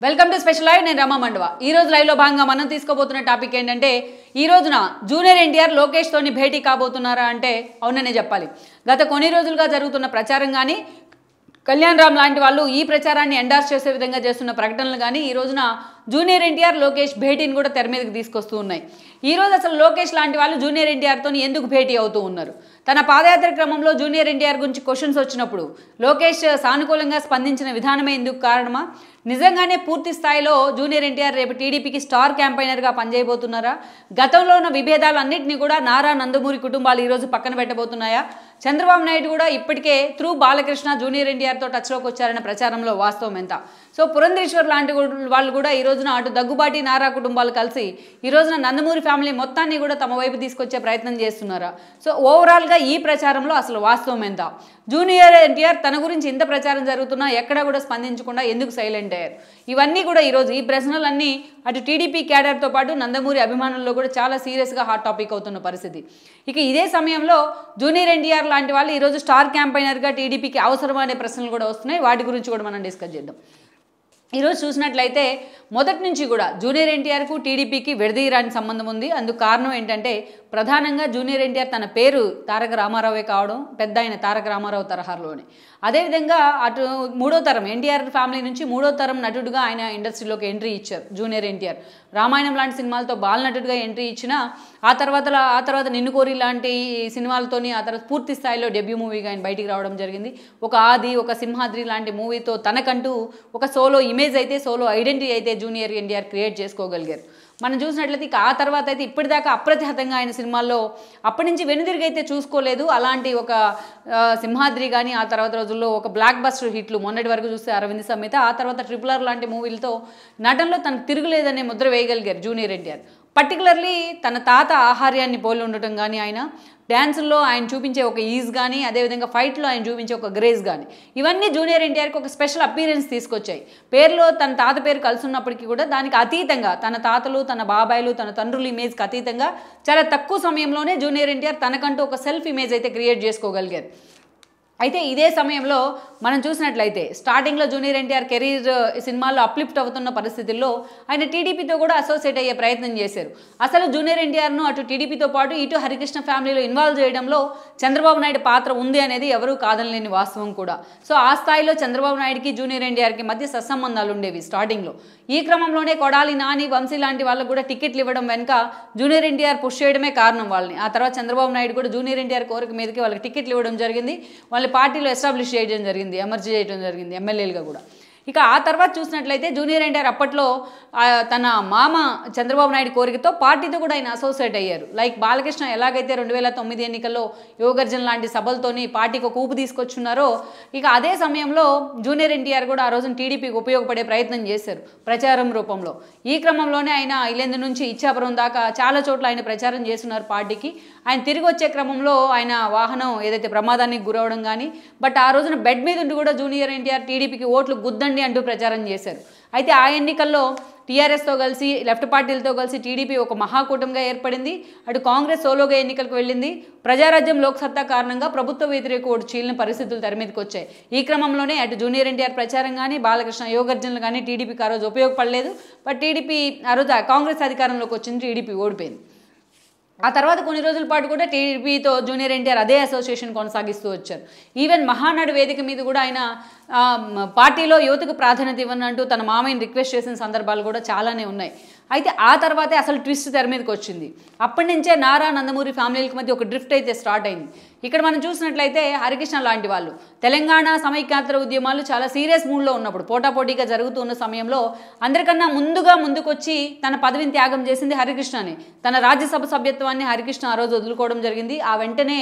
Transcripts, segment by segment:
Welcome to special live. నేను రమా మండవ. ఈ రోజు లైవ్ లో భాగంగా మనం తీసుకోబోతున్న టాపిక్ ఏంటంటే, ఈ రోజున జూనియర్ ఎన్టీఆర్ లోకేష్ తోని భేటీ కాబోతున్నారా అంటే అవుననే చెప్పాలి. గత కొన్ని రోజులుగా జరుగుతున్న ప్రచారం కానీ, కళ్యాణ్ రామ్ లాంటి వాళ్ళు ఈ ప్రచారాన్ని ఎండార్స్ చేసే విధంగా చేస్తున్న ప్రకటనలు కానీ ఈ రోజున జూనియర్ ఎన్టీఆర్ లోకేష్ భేటీని కూడా తెర మీదకి తీసుకొస్తూ ఉన్నాయి. ఈ రోజు అసలు లోకేష్ లాంటి వాళ్ళు జూనియర్ ఎన్టీఆర్తో ఎందుకు భేటీ అవుతూ ఉన్నారు? తన పాదయాత్ర క్రమంలో జూనియర్ ఎన్టీఆర్ గురించి క్వశ్చన్స్ వచ్చినప్పుడు లోకేష్ సానుకూలంగా స్పందించిన విధానమే ఎందుకు కారణమా? నిజంగానే పూర్తి స్థాయిలో జూనియర్ ఎన్టీఆర్ రేపు టీడీపీకి స్టార్ క్యాంపైనర్గా పనిచేయబోతున్నారా? గతంలో ఉన్న విభేదాలన్నింటినీ కూడా నారా నందమూరి కుటుంబాలు ఈరోజు పక్కన పెట్టబోతున్నాయా? చంద్రబాబు నాయుడు కూడా ఇప్పటికే త్రూ బాలకృష్ణ జూనియర్ ఎన్టీఆర్తో టచ్లోకి వచ్చారన్న ప్రచారంలో వాస్తవం ఎంత? సో పురంధేశ్వర్ లాంటి వాళ్ళు కూడా ఈ రోజున అటు దగ్గుబాటి నారా కుటుంబాలు కలిసి ఈ రోజున నందమూరి ఫ్యామిలీ మొత్తాన్ని కూడా తమ వైపు తీసుకొచ్చే ప్రయత్నం చేస్తున్నారా? సో ఓవరాల్గా ఈ ప్రచారంలో అసలు వాస్తవం ఎంత? జూనియర్ ఎన్టీఆర్ తన గురించి ఇంత ప్రచారం జరుగుతున్నా ఎక్కడా కూడా స్పందించకుండా ఎందుకు సైలెంట్ అయ్యారు? ఇవన్నీ కూడా ఈరోజు ఈ ప్రశ్నలన్నీ అటు టీడీపీ క్యాడర్తో పాటు నందమూరి అభిమానుల్లో కూడా చాలా సీరియస్గా హాట్ టాపిక్ అవుతున్న పరిస్థితి. ఇక ఇదే సమయంలో జూనియర్ ఎన్టీఆర్ లాంటి వాళ్ళు ఈరోజు స్టార్ క్యాంపైనర్గా టీడీపీకి అవసరమా అనే ప్రశ్నలు కూడా వస్తున్నాయి. వాటి గురించి కూడా మనం డిస్కస్ చేద్దాం. ఈరోజు చూసినట్లయితే మొదటి నుంచి కూడా జూనియర్ ఎన్టీఆర్కు టీడీపీకి విడదీయరాని సంబంధం ఉంది. అందుకు కారణం ఏంటంటే ప్రధానంగా జూనియర్ ఎన్టీఆర్ తన పేరు తారక రామారావే కావడం, పెద్ద ఆయన తారక రామారావు తరహాలోనే. అదేవిధంగా అటు మూడో తరం ఎన్టీఆర్ ఫ్యామిలీ నుంచి మూడో తరం నటుడుగా ఆయన ఇండస్ట్రీలోకి ఎంట్రీ ఇచ్చారు జూనియర్ ఎన్టీఆర్. రామాయణం లాంటి సినిమాలతో బాలనటుడిగా ఎంట్రీ ఇచ్చిన ఆ తర్వాత నిన్ను కోరి లాంటి సినిమాలతోని ఆ తర్వాత పూర్తి స్థాయిలో డెబ్యూ మూవీగా ఆయన బయటికి రావడం జరిగింది. ఒక ఆది, ఒక సింహాద్రి లాంటి మూవీతో తనకంటూ ఒక సోలో ఇమేజ్ అయితే, సోలో ఐడెంటిటీ అయితే జూనియర్ ఎన్టీఆర్ క్రియేట్ చేసుకోగలిగారు. మనం చూసినట్లయితే ఇక ఆ తర్వాత అయితే ఇప్పటిదాకా అప్రతిహతంగా ఆయన సినిమాల్లో అప్పటి నుంచి వెనుదిరిగి అయితే చూసుకోలేదు. అలాంటి ఒక సింహాద్రి కానీ ఆ తర్వాత రోజుల్లో ఒక బ్లాక్ బస్టర్ హిట్లు మొన్నటి వరకు చూస్తే అరవింద్ సమేత, ఆ తర్వాత RRR లాంటి మూవీలతో నటనలో తనకు తిరుగులేదనే ముద్ర వేయగలిగారు జూనియర్ ఎన్టీఆర్. పర్టికులర్లీ తన తాత ఆహార్యాన్ని పోలి ఉండటం కానీ, ఆయన డ్యాన్సుల్లో ఆయన చూపించే ఒక ఈజ్ కానీ, అదేవిధంగా ఫైట్లో ఆయన చూపించే ఒక గ్రేజ్ కానీ, ఇవన్నీ జూనియర్ ఎన్టీఆర్కి ఒక స్పెషల్ అపీరెన్స్ తీసుకొచ్చాయి. పేరులో తన తాత పేరు కలిసి ఉన్నప్పటికీ కూడా దానికి అతీతంగా తన తాతలు, తన బాబాయిలు, తన తండ్రుల ఇమేజ్కి అతీతంగా చాలా తక్కువ సమయంలోనే జూనియర్ ఎన్టీఆర్ తనకంటూ ఒక సెల్ఫ్ ఇమేజ్ అయితే క్రియేట్ చేసుకోగలిగారు. అయితే ఇదే సమయంలో మనం చూసినట్లయితే స్టార్టింగ్లో జూనియర్ ఎన్టీఆర్ కెరీర్ సినిమాల్లో అప్లిఫ్ట్ అవుతున్న పరిస్థితుల్లో ఆయన టీడీపీతో కూడా అసోసియేట్ అయ్యే ప్రయత్నం చేశారు. అసలు జూనియర్ ఎన్టీఆర్ను అటు టీడీపీతో పాటు ఇటు హరికృష్ణ ఫ్యామిలీలో ఇన్వాల్వ్ చేయడంలో చంద్రబాబు నాయుడు పాత్ర ఉంది అనేది ఎవరూ కాదనలేని వాస్తవం కూడా. సో ఆ స్థాయిలో చంద్రబాబు నాయుడుకి జూనియర్ ఎన్టీఆర్కి మధ్య సత్సంబంధాలు ఉండేవి స్టార్టింగ్లో. ఈ క్రమంలోనే కొడాలి నాని, వంశీ లాంటి వాళ్ళకు కూడా టికెట్లు ఇవ్వడం వెనుక జూనియర్ ఎన్టీఆర్ పుష్ చేయడమే కారణం వాళ్ళని. ఆ తర్వాత చంద్రబాబు నాయుడు కూడా జూనియర్ ఎన్టీఆర్ కోరిక మీదకి వాళ్ళకి టికెట్లు ఇవ్వడం జరిగింది. పార్టీలో ఎస్టాబ్లిష్ చేయడం జరిగింది, ఎమర్జీ చేయడం జరిగింది ఎమ్మెల్యేలుగా కూడా. ఇక ఆ తర్వాత చూసినట్లయితే జూనియర్ ఎన్టీఆర్ అప్పట్లో తన మామ చంద్రబాబు నాయుడు కోరికతో పార్టీతో కూడా ఆయన అసోసియేట్ అయ్యారు. లైక్ బాలకృష్ణ ఎలాగైతే 2009 ఎన్నికల్లో యువగర్జన లాంటి సభలతోని పార్టీకి ఒక ఊపు తీసుకొచ్చున్నారో, ఇక అదే సమయంలో జూనియర్ ఎన్టీఆర్ కూడా ఆ రోజున టీడీపీకి ఉపయోగపడే ప్రయత్నం చేశారు ప్రచారం రూపంలో. ఈ క్రమంలోనే ఆయన ఇల్లెందు నుంచి ఇచ్చాపురం దాకా చాలా చోట్ల ఆయన ప్రచారం చేస్తున్నారు పార్టీకి. ఆయన తిరిగి వచ్చే క్రమంలో ఆయన వాహనం ఏదైతే ప్రమాదానికి గురవడం కానీ, బట్ ఆ రోజున బెడ్ మీద ఉండి కూడా జూనియర్ ఎన్టీఆర్ టీడీపీకి ఓట్లు గుద్దండి అంటూ ప్రచారం చేశారు. అయితే ఆ ఎన్నికల్లో టీఆర్ఎస్తో కలిసి లెఫ్ట్ పార్టీలతో కలిసి టీడీపీ ఒక మహాకూటమిగా ఏర్పడింది. అటు కాంగ్రెస్ సోలోగా ఎన్నికలకు వెళ్ళింది. ప్రజారాజ్యం లోక్సత్తా కారణంగా ప్రభుత్వ వ్యతిరేక ఓటు చీలిన పరిస్థితులు తెర మీదకి వచ్చాయి. ఈ క్రమంలోనే అటు జూనియర్ ఎన్టీఆర్ ప్రచారం కానీ, బాలకృష్ణ యువగర్జనలు కానీ టీడీపీకి ఆ రోజు ఉపయోగపడలేదు. బట్ టీడీపీ ఆ రోజు కాంగ్రెస్ అధికారంలోకి వచ్చింది, టీడీపీ ఓడిపోయింది. ఆ తర్వాత కొన్ని రోజుల పాటు కూడా టీడీపీతో జూనియర్ ఎన్టీఆర్ అదే అసోసియేషన్ కొనసాగిస్తూ వచ్చారు. ఈవెన్ మహానాడు వేదిక మీద కూడా ఆయన పార్టీలో యువతకు ప్రాధాన్యత ఇవ్వనంటూ తన మామయ్యని రిక్వెస్ట్ చేసిన సందర్భాలు కూడా చాలానే ఉన్నాయి. అయితే ఆ తర్వాతే అసలు ట్విస్ట్ తెర మీదకి వచ్చింది. అప్పటి నుంచే నారా నందమూరి ఫ్యామిలీల మధ్య ఒక డ్రిఫ్ట్ అయితే స్టార్ట్ అయింది. ఇక్కడ మనం చూసినట్లయితే హరికృష్ణ లాంటి వాళ్ళు తెలంగాణ సమైక్యాంధ్ర ఉద్యమాలు చాలా సీరియస్ మూడ్లో ఉన్నప్పుడు, పోటాపోటీగా జరుగుతున్న సమయంలో అందరికన్నా ముందుకొచ్చి తన పదవిని త్యాగం చేసింది హరికృష్ణని. తన రాజ్యసభ సభ్యత్వాన్ని హరికృష్ణ ఆ రోజు వదులుకోవడం జరిగింది. ఆ వెంటనే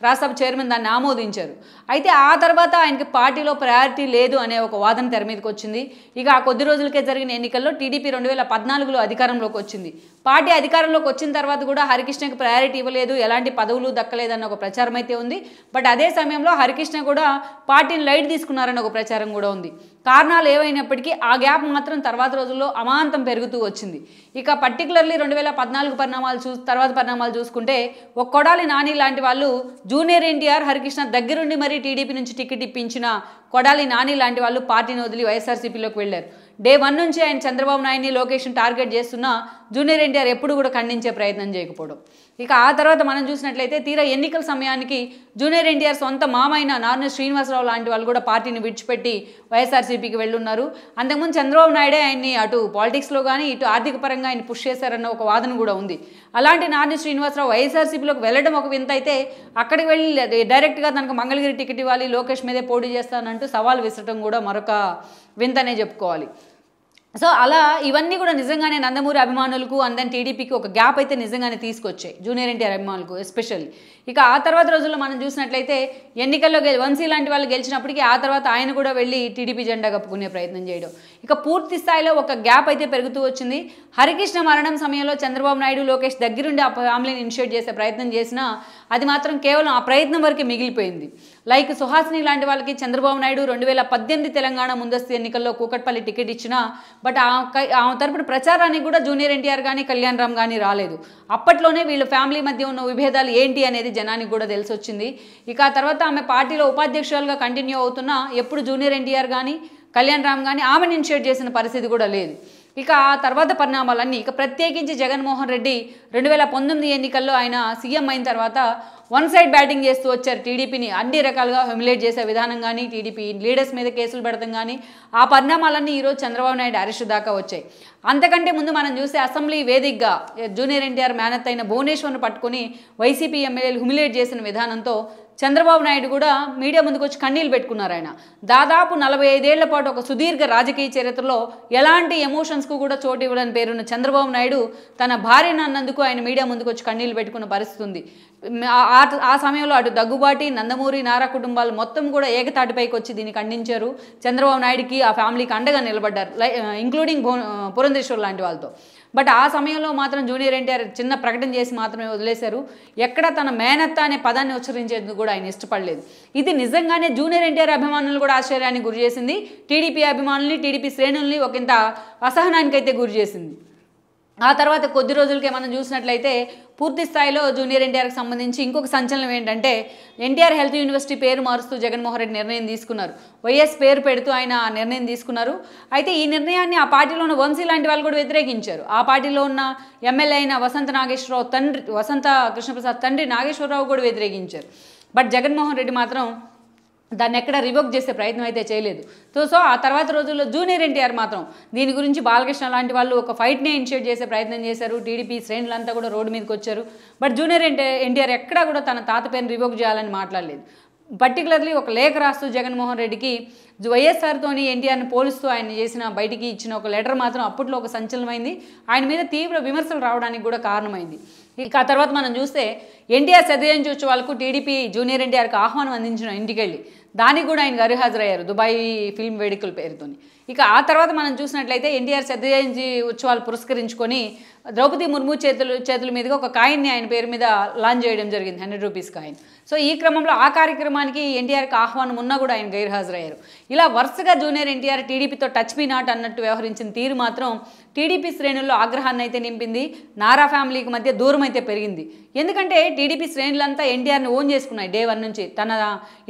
రాజ్యసభ చైర్మన్ దాన్ని ఆమోదించారు. అయితే ఆ తర్వాత ఆయనకి పార్టీలో ప్రయారిటీ లేదు అనే ఒక వాదన తెర మీదకి వచ్చింది. ఇక ఆ కొద్ది రోజులకే జరిగిన ఎన్నికల్లో టీడీపీ 2014లో అధికారంలోకి వచ్చింది. పార్టీ అధికారంలోకి వచ్చిన తర్వాత కూడా హరికృష్ణకి ప్రయారిటీ ఇవ్వలేదు, ఎలాంటి పదవులు దక్కలేదన్న ఒక ప్రచారం అయితే ఉంది. బట్ అదే సమయంలో హరికృష్ణ కూడా పార్టీని లైట్ తీసుకున్నారని ఒక ప్రచారం కూడా ఉంది. కారణాలు ఏవైనప్పటికీ ఆ గ్యాప్ మాత్రం తర్వాత రోజుల్లో అమాంతం పెరుగుతూ వచ్చింది. ఇక పర్టికులర్లీ 2014 తర్వాత పరిణామాలు చూసుకుంటే ఒక కొడాలి నాని లాంటి వాళ్ళు జూనియర్ ఎన్టీఆర్ హరికృష్ణ దగ్గరుండి మరీ టీడీపీ నుంచి టికెట్ ఇప్పించిన కొడాలి నాని లాంటి వాళ్ళు పార్టీని వదిలి వైఎస్ఆర్సీపీలోకి వెళ్ళారు. డే 1 నుంచి ఆయన చంద్రబాబు నాయుడిని లోకేష్ని టార్గెట్ చేస్తున్నా జూనియర్ ఎన్టీఆర్ ఎప్పుడు కూడా ఖండించే ప్రయత్నం చేయకపోవడం. ఇక ఆ తర్వాత మనం చూసినట్లయితే తీరా ఎన్నికల సమయానికి జూనియర్ ఎన్టీఆర్ సొంత మామైన నార్న శ్రీనివాసరావు లాంటి వాళ్ళు కూడా పార్టీని విడిచిపెట్టి వైఎస్ఆర్సీపీకి వెళ్ళున్నారు. అంతకుముందు చంద్రబాబు నాయుడే ఆయన్ని అటు పాలిటిక్స్లో కానీ ఇటు ఆర్థిక పరంగా ఆయన పుష్ చేశారన్న ఒక వాదన కూడా ఉంది. అలాంటి నార్న శ్రీనివాసరావు వైఎస్ఆర్సీపీలోకి వెళ్ళడం ఒక వింత అయితే, అక్కడికి వెళ్ళి డైరెక్ట్గా తనకు మంగళగిరి టికెట్ ఇవ్వాలి, లోకేష్ మీదే పోటీ చేస్తానంటూ సవాల్ విసరడం కూడా మరొక వింతనే చెప్పుకోవాలి. సో అలా ఇవన్నీ కూడా నిజంగానే నందమూరి అభిమానులకు అందరి టీడీపీకి ఒక గ్యాప్ అయితే నిజంగానే తీసుకొచ్చాయి, జూనియర్ ఎన్టీఆర్ అభిమానులకు ఎస్పెషల్లీ. ఇక ఆ తర్వాత రోజుల్లో మనం చూసినట్లయితే ఎన్నికల్లో వంశీ లాంటి వాళ్ళు గెలిచినప్పటికీ ఆ తర్వాత ఆయన కూడా వెళ్ళి టీడీపీ జెండా కప్పుకునే ప్రయత్నం చేయడం, ఇక పూర్తి స్థాయిలో ఒక గ్యాప్ అయితే పెరుగుతూ వచ్చింది. హరికృష్ణ మరణం సమయంలో చంద్రబాబు నాయుడు లోకేష్ దగ్గరుండి ఆ ఫ్యామిలీని ఇనిషియేట్ చేసే ప్రయత్నం చేసినా అది మాత్రం కేవలం ఆ ప్రయత్నం వరకే మిగిలిపోయింది. లైక్ సుహాసిని లాంటి వాళ్ళకి చంద్రబాబు నాయుడు 2018 తెలంగాణ ముందస్తు ఎన్నికల్లో కూకట్పల్లి టికెట్ ఇచ్చినా బట్ ఆమె తరపున ప్రచారానికి కూడా జూనియర్ ఎన్టీఆర్ కానీ కళ్యాణ్ రామ్ కానీ రాలేదు. అప్పట్లోనే వీళ్ళ ఫ్యామిలీ మధ్య ఉన్న విభేదాలు ఏంటి అనేది జనానికి కూడా తెలిసి వచ్చింది. ఇక ఆ తర్వాత ఆమె పార్టీలో ఉపాధ్యక్షులుగా కంటిన్యూ అవుతున్నా ఎప్పుడు జూనియర్ ఎన్టీఆర్ కానీ కళ్యాణ్ రామ్ కానీ ఆమెను ఇనిషియేట్ చేసిన పరిస్థితి కూడా లేదు. ఇక ఆ తర్వాత పరిణామాలన్నీ ఇక ప్రత్యేకించి జగన్మోహన్ రెడ్డి 2019 ఎన్నికల్లో ఆయన సీఎం అయిన తర్వాత వన్ సైడ్ బ్యాటింగ్ చేస్తూ వచ్చారు. టీడీపీని అన్ని రకాలుగా హ్యూమిలేట్ చేసే విధానం కానీ, టీడీపీ లీడర్స్ మీద కేసులు పెడతాం కానీ, ఆ పరిణామాలన్నీ ఈరోజు చంద్రబాబు నాయుడు అరెస్ట్ దాకా వచ్చాయి. అంతకంటే ముందు మనం చూస్తే అసెంబ్లీ వేదికగా జూనియర్ ఎన్టీఆర్ మేనత్ అయిన భువనేశ్వర్ను పట్టుకుని వైసీపీ ఎమ్మెల్యేలు హ్యూమిలేట్ చేసిన విధానంతో చంద్రబాబు నాయుడు కూడా మీడియా ముందుకు వచ్చి కన్నీళ్ళు పెట్టుకున్నారు. ఆయన దాదాపు 45 ఏళ్ల పాటు ఒక సుదీర్ఘ రాజకీయ చరిత్రలో ఎలాంటి ఎమోషన్స్కు కూడా చోటు ఇవ్వడానికి పేరున్న చంద్రబాబు నాయుడు తన భార్యను అన్నందుకు ఆయన మీడియా ముందుకు వచ్చి కన్నీళ్ళు పెట్టుకున్న పరిస్థితి ఉంది. ఆ సమయంలో అటు దగ్గుబాటి, నందమూరి, నారా కుటుంబాలు మొత్తం కూడా ఏకతాటిపైకి వచ్చి దీన్ని ఖండించారు. చంద్రబాబు నాయుడికి ఆ ఫ్యామిలీకి అండగా నిలబడ్డారు, ఇంక్లూడింగ్ పురంధేశ్వర్ లాంటి వాళ్ళతో. బట్ ఆ సమయంలో మాత్రం జూనియర్ ఎన్టీఆర్ చిన్న ప్రకటన చేసి మాత్రమే వదిలేశారు. ఎక్కడ తన మేనత్త అనే పదాన్ని ఉచ్చరించేందుకు కూడా ఆయన ఇష్టపడలేదు. ఇది నిజంగానే జూనియర్ ఎన్టీఆర్ అభిమానులు కూడా ఆశ్చర్యానికి గురి చేసింది. టీడీపీ అభిమానుల్ని, టీడీపీ శ్రేణుల్ని ఒకంత అసహనానికైతే గురి చేసింది. ఆ తర్వాత కొద్ది రోజులకే మనం చూసినట్లయితే పూర్తి స్థాయిలో జూనియర్ ఎన్టీఆర్కి సంబంధించి ఇంకొక సంచలనం ఏంటంటే ఎన్టీఆర్ హెల్త్ యూనివర్సిటీ పేరు మారుస్తూ జగన్మోహన్ రెడ్డి నిర్ణయం తీసుకున్నారు. వైఎస్ పేరు పెడుతూ ఆయన నిర్ణయం తీసుకున్నారు. అయితే ఈ నిర్ణయాన్ని ఆ పార్టీలో ఉన్న వంశీ లాంటి వాళ్ళు కూడా వ్యతిరేకించారు. ఆ పార్టీలో ఉన్న ఎమ్మెల్యే అయిన వసంత కృష్ణప్రసాద్ తండ్రి నాగేశ్వరరావు కూడా వ్యతిరేకించారు. బట్ జగన్మోహన్ రెడ్డి మాత్రం దాన్ని ఎక్కడ రివోక్ చేసే ప్రయత్నం అయితే చేయలేదు. సో ఆ తర్వాత రోజుల్లో జూనియర్ ఎన్టీఆర్ మాత్రం దీని గురించి బాలకృష్ణ లాంటి వాళ్ళు ఒక ఫైట్నే ఇనిషియేట్ చేసే ప్రయత్నం చేశారు. టీడీపీ శ్రేణులంతా కూడా రోడ్డు మీదకి వచ్చారు. బట్ జూనియర్ ఎన్టీఆర్ ఎక్కడా కూడా తన తాత పేరుని రివోక్ చేయాలని మాట్లాడలేదు. పర్టికులర్లీ ఒక లేఖ రాస్తూ జగన్మోహన్ రెడ్డికి వైఎస్ఆర్తోని ఎన్టీఆర్ని పోలుస్తూ ఆయన చేసిన బయటికి ఇచ్చిన ఒక లెటర్ మాత్రం అప్పట్లో ఒక సంచలనమైంది. ఆయన మీద తీవ్ర విమర్శలు రావడానికి కూడా కారణమైంది. ఇక ఆ తర్వాత మనం చూస్తే ఎన్టీఆర్ శతజయంతి ఉత్సవాలకు టీడీపీ జూనియర్ ఎన్టీఆర్కి ఆహ్వానం అందించిన ఇంటికెళ్ళి దానికి కూడా ఆయన గైర్హాజరయ్యారు దుబాయ్ ఫిల్మ్ వేడుకల పేరుతోని. ఇక ఆ తర్వాత మనం చూసినట్లయితే ఎన్టీఆర్ శతజయంతి ఉత్సవాలు పురస్కరించుకొని ద్రౌపది ముర్ము చేతుల మీదుగా ఒక కాయిన్ని ఆయన పేరు మీద లాంచ్ చేయడం జరిగింది, 100 రూపీస్ కాయిన్. సో ఈ క్రమంలో ఆ కార్యక్రమానికి ఎన్టీఆర్కి ఆహ్వానం ఉన్నా కూడా ఆయన గైర్హాజరయ్యారు. ఇలా వరుసగా జూనియర్ ఎన్టీఆర్ టీడీపీతో టచ్ మీ నాట్ అన్నట్టు వ్యవహరించిన తీరు మాత్రం టీడీపీ శ్రేణుల్లో ఆగ్రహాన్ని అయితే నింపింది. నారా ఫ్యామిలీకి మధ్య దూరం అయితే పెరిగింది. ఎందుకంటే టీడీపీ శ్రేణులంతా ఎన్టీఆర్ని ఓన్ చేసుకున్నాయి. డే 1 నుంచి తన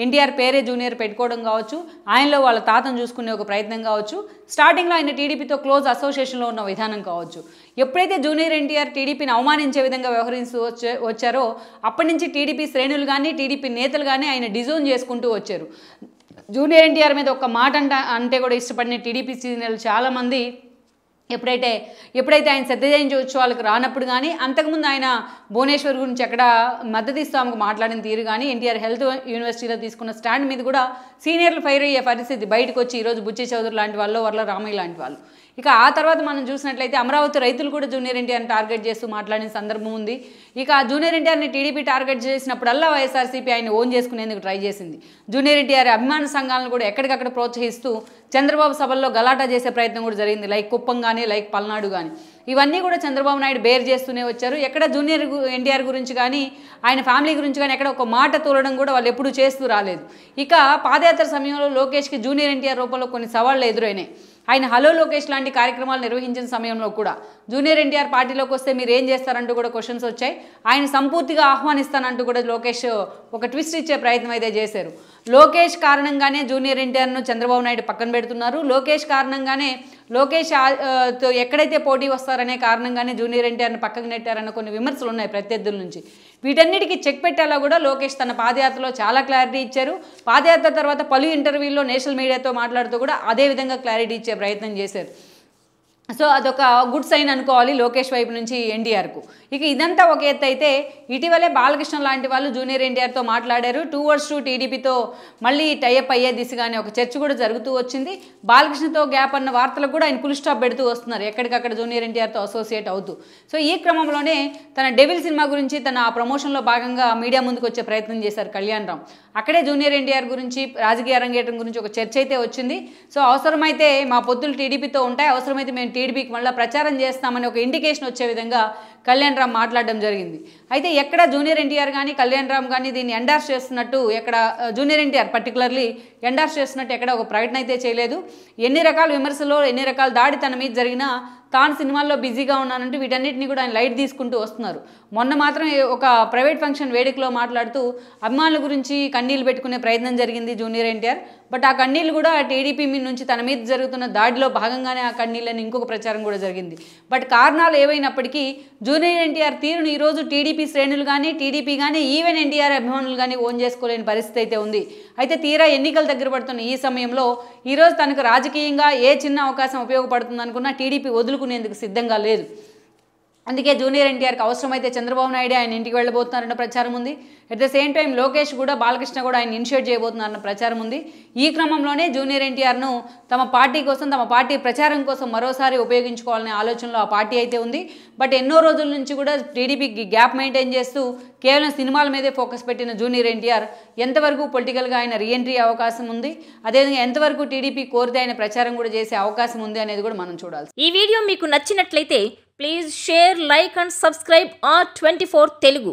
ఎన్టీఆర్ పేరే జూనియర్ పెట్టుకోవడం కావచ్చు, ఆయనలో వాళ్ళ తాతను చూసుకునే ఒక ప్రయత్నం కావచ్చు, స్టార్టింగ్లో ఆయన టీడీపీతో క్లోజ్ అసోసియేషన్లో ఉన్న విధానం కావచ్చు. ఎప్పుడైతే జూనియర్ ఎన్టీఆర్ టీడీపీని అవమానించే విధంగా వ్యవహరిస్తూ వచ్చారో అప్పటి నుంచి టీడీపీ శ్రేణులు కానీ టీడీపీ నేతలు కానీ ఆయన డిజోన్ చేసుకుంటూ వచ్చారు. జూనియర్ ఎన్టీఆర్ మీద ఒక మాట అంటే కూడా ఇష్టపడిన టీడీపీ సీనియర్లు చాలామంది ఎప్పుడైతే ఆయన శతజయంతి ఉత్సవాలకు రానప్పుడు కానీ, అంతకుముందు ఆయన భువనేశ్వర్ గురించి ఎక్కడ మద్దతు ఇస్తామకు మాట్లాడిన తీరు కానీ, ఎన్టీఆర్ హెల్త్ యూనివర్సిటీలో తీసుకున్న స్టాండ్ మీద కూడా సీనియర్లు ఫైర్ అయ్యే పరిస్థితి బయటకు వచ్చి ఈరోజు బుచ్చి చౌదరి లాంటి వాళ్ళు, వర్ల రామయ్య లాంటి వాళ్ళు. ఇక ఆ తర్వాత మనం చూసినట్లయితే అమరావతి రైతులు కూడా జూనియర్ ఎన్టీఆర్ని టార్గెట్ చేస్తూ మాట్లాడిన సందర్భం ఉంది. ఇక ఆ జూనియర్ ఎన్టీఆర్ని టీడీపీ టార్గెట్ చేసినప్పుడల్లా వైఎస్ఆర్సీపీ ఆయన ఓన్ చేసుకునేందుకు ట్రై చేసింది. జూనియర్ ఎన్టీఆర్ అభిమాన సంఘాలను కూడా ఎక్కడికక్కడ ప్రోత్సహిస్తూ చంద్రబాబు సభల్లో గలాటా చేసే ప్రయత్నం కూడా జరిగింది. లైక్ కుప్పం కానీ, లైక్ పల్నాడు కానీ, ఇవన్నీ కూడా చంద్రబాబు నాయుడు బేర్ చేస్తూనే వచ్చారు. ఎక్కడ జూనియర్ ఎన్టీఆర్ గురించి కానీ, ఆయన ఫ్యామిలీ గురించి కానీ ఎక్కడ ఒక మాట తోలడం కూడా వాళ్ళు ఎప్పుడూ చేస్తూ రాలేదు. ఇక పాదయాత్ర సమయంలో లోకేష్కి జూనియర్ ఎన్టీఆర్ రూపంలో కొన్ని సవాళ్లు ఎదురైనాయి. ఆయన హలో లోకేష్ లాంటి కార్యక్రమాలు నిర్వహించిన సమయంలో కూడా జూనియర్ ఎన్టీఆర్ పార్టీలోకి వస్తే మీరు ఏం చేస్తారంటూ కూడా క్వశ్చన్స్ వచ్చాయి. ఆయన సంపూర్తిగా ఆహ్వానిస్తానంటూ కూడా లోకేష్ ఒక ట్విస్ట్ ఇచ్చే ప్రయత్నం అయితే చేశారు. లోకేష్ కారణంగానే జూనియర్ ఎన్టీఆర్ను చంద్రబాబు నాయుడు పక్కన పెడుతున్నారు. లోకేష్ కారణంగానే ఎక్కడైతే పోటీ వస్తారనే కారణంగానే జూనియర్ ఎన్టీఆర్ను పక్కకు నెట్టారన్న కొన్ని విమర్శలు ఉన్నాయి ప్రత్యర్థుల నుంచి. వీటన్నిటికీ చెక్ పెట్టేలా కూడా లోకేష్ తన పాదయాత్రలో చాలా క్లారిటీ ఇచ్చారు. పాదయాత్ర తర్వాత పలు ఇంటర్వ్యూల్లో నేషనల్ మీడియాతో మాట్లాడుతూ కూడా అదే విధంగా క్లారిటీ ఇచ్చే ప్రయత్నం చేశారు. సో అదొక గుడ్ సైన్ అనుకోవాలి లోకేష్ వైపు నుంచి ఎన్టీఆర్కు. ఇక ఇదంతా ఒక ఎత్తు అయితే, ఇటీవలే బాలకృష్ణ లాంటి వాళ్ళు జూనియర్ ఎన్టీఆర్తో మాట్లాడారు. 2 టీడీపీతో మళ్ళీ టైఅప్ అయ్యే దిశగానే ఒక చర్చ కూడా జరుగుతూ వచ్చింది. బాలకృష్ణతో గ్యాప్ అన్న వార్తలకు కూడా ఆయన ఫుల్ స్టాప్ పెడుతూ వస్తున్నారు, ఎక్కడికక్కడ జూనియర్ ఎన్టీఆర్తో అసోసియేట్ అవుతూ. సో ఈ క్రమంలోనే తన డెవిల్ సినిమా గురించి తన ఆ ప్రమోషన్లో భాగంగా మీడియా ముందుకు వచ్చే ప్రయత్నం చేశారు కళ్యాణ్ రామ్. అక్కడే జూనియర్ ఎన్టీఆర్ గురించి, రాజకీయ అరంగేట్రం గురించి ఒక చర్చ అయితే వచ్చింది. సో అవసరమైతే మా పొత్తులు టీడీపీతో ఉంటాయి, అవసరమైతే మేము టీడీపీకి మళ్ళీ ప్రచారం చేస్తామని ఒక ఇండికేషన్ వచ్చే విధంగా కళ్యాణ్ రామ్ మాట్లాడడం జరిగింది. అయితే ఎక్కడ జూనియర్ ఎన్టీఆర్ కానీ కళ్యాణ్ రామ్ కానీ దీన్ని ఎండార్స్ చేస్తున్నట్టు, ఎక్కడ జూనియర్ ఎన్టీఆర్ పర్టికులర్లీ ఎండార్స్ చేస్తున్నట్టు ఎక్కడ ఒక ప్రకటన అయితే చేయలేదు. ఎన్ని రకాల విమర్శలు, ఎన్ని రకాల దాడి తన మీద జరిగినా తాను సినిమాల్లో బిజీగా ఉన్నానంటూ వీటన్నిటిని కూడా ఆయన లైట్ తీసుకుంటూ వస్తున్నారు. మొన్న మాత్రం ఒక ప్రైవేట్ ఫంక్షన్ వేడుకలో మాట్లాడుతూ అభిమానుల గురించి కన్నీళ్ళు పెట్టుకునే ప్రయత్నం జరిగింది జూనియర్ ఎన్టీఆర్. బట్ ఆ కన్నీళ్ళు కూడా టీడీపీ మీద నుంచి తన మీద జరుగుతున్న దాడిలో భాగంగానే ఆ కన్నీళ్ళని ఇంకొక ప్రచారం కూడా జరిగింది. బట్ కారణాలు ఏవైనప్పటికీ జూనియర్ ఎన్టీఆర్ తీరును ఈరోజు టీడీపీ శ్రేణులు కానీ, టీడీపీ కానీ, ఈవెన్ ఎన్టీఆర్ అభిమానులు కానీ ఓన్ చేసుకోలేని పరిస్థితి అయితే ఉంది. అయితే తీరా ఎన్నికలు దగ్గర పడుతున్న ఈ సమయంలో ఈరోజు తనకు రాజకీయంగా ఏ చిన్న అవకాశం ఉపయోగపడుతుంది అనుకున్నా టీడీపీ వదులుకునేందుకు సిద్ధంగా లేదు. అందుకే జూనియర్ ఎన్టీఆర్కి అవసరమైతే చంద్రబాబు నాయుడు ఆయన ఇంటికి వెళ్ళబోతున్నారన్న ప్రచారం ఉంది. At the same time Lokesh కూడా, బాలకృష్ణ కూడా ఆయన ఇనిషియేట్ చేయబోతున్నారన్న ప్రచారం ఉంది. ఈ క్రమంలోనే జూనియర్ ఎన్టీఆర్ను తమ పార్టీ కోసం, తమ పార్టీ ప్రచారం కోసం మరోసారి ఉపయోగించుకోవాలనే ఆలోచనలో ఆ పార్టీ అయితే ఉంది. బట్ ఎన్నో రోజుల నుంచి కూడా టీడీపీకి గ్యాప్ మెయింటైన్ చేస్తూ కేవలం సినిమాల మీదే ఫోకస్ పెట్టిన జూనియర్ ఎన్టీఆర్ ఎంతవరకు పొలిటికల్గా ఆయన రీఎంట్రీ అవకాశం ఉంది, అదేవిధంగా ఎంతవరకు టీడీపీ కోరితే ఆయన ప్రచారం కూడా చేసే అవకాశం ఉంది అనేది కూడా మనం చూడాలి. ఈ వీడియో మీకు నచ్చినట్లయితే please share, like and subscribe R24 Telugu.